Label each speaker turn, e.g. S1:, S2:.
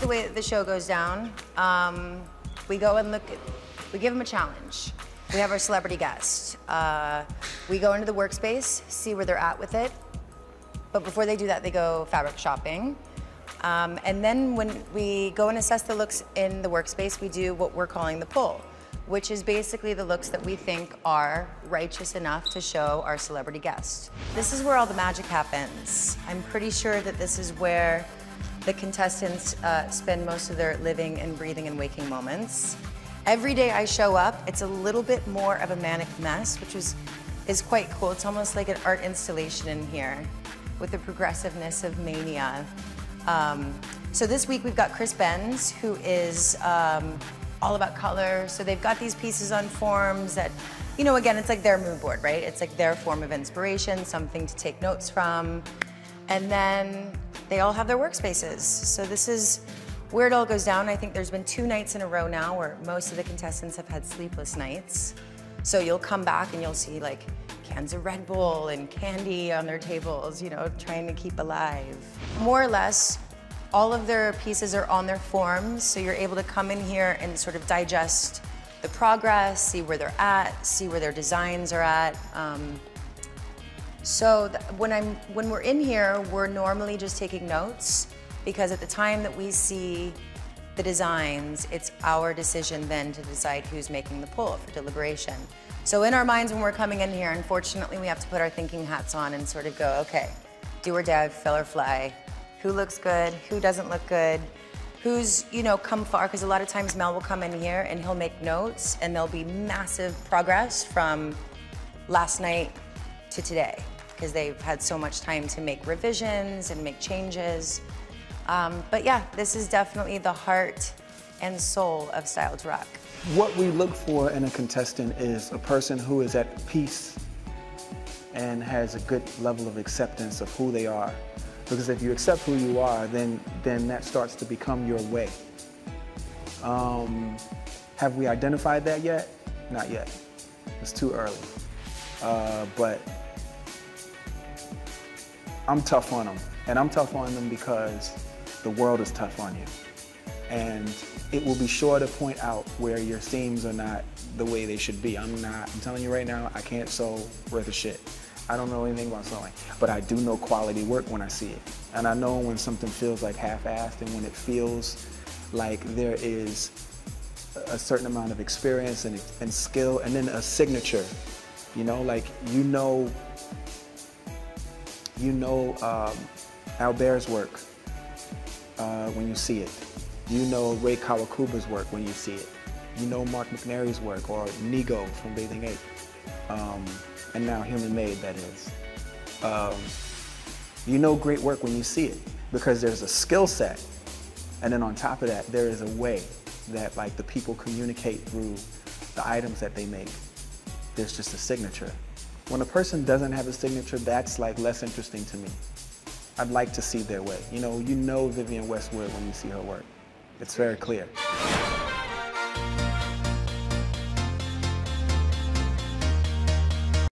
S1: The way that the show goes down, we go and we give them a challenge. We have our celebrity guest. We go into the workspace, see where they're at with it. But before they do that, they go fabric shopping. And then when we go and assess the looks in the workspace, we do what we're calling the pull, which is basically the looks that we think are righteous enough to show our celebrity guest. This is where all the magic happens. I'm pretty sure that this is where the contestants spend most of their living and breathing and waking moments. Every day I show up, it's a little bit more of a manic mess, which is quite cool. It's almost like an art installation in here with the progressiveness of mania. So this week we've got Chris Benz, who is all about color. So they've got these pieces on forms that, you know, again, it's like their mood board, right? It's like their form of inspiration, something to take notes from. And then they all have their workspaces. So this is where it all goes down. I think there's been 2 nights in a row now where most of the contestants have had sleepless nights. So you'll come back and you'll see like cans of Red Bull and candy on their tables, you know, trying to keep alive. More or less, all of their pieces are on their forms, so you're able to come in here and sort of digest the progress, see where they're at, see where their designs are at. When we're in here, we're normally just taking notes, because at the time that we see the designs, it's our decision then to decide who's making the pull for deliberation. So in our minds when we're coming in here, unfortunately, we have to put our thinking hats on and sort of go, okay, do or die, fill or fly. Who looks good, who doesn't look good, who's, you know, come far, because a lot of times Mel will come in here and he'll make notes and there'll be massive progress from last night to today, because they've had so much time to make revisions and make changes. But yeah, this is definitely the heart and soul of Styled to Rock.
S2: What we look for in a contestant is a person who is at peace and has a good level of acceptance of who they are. Because if you accept who you are, then that starts to become your way. Have we identified that yet? Not yet. It's too early. But I'm tough on them. And I'm tough on them because the world is tough on you. And it will be sure to point out where your seams are not the way they should be. I'm telling you right now, I can't sew worth a shit. I don't know anything about sewing, but I do know quality work when I see it. And I know when something feels like half-assed and when it feels like there is a certain amount of experience and skill and then a signature, you know, like you know Albert's work when you see it. You know Ray Kawakuba's work when you see it. You know Mark McNary's work, or Nigo from Bathing Ape. And now Human Made, that is. You know great work when you see it, because there's a skill set, and then on top of that, there is a way that like the people communicate through the items that they make. There's just a signature. When a person doesn't have a signature, that's like less interesting to me. I'd like to see their way. You know Vivienne Westwood when you see her work. It's very clear.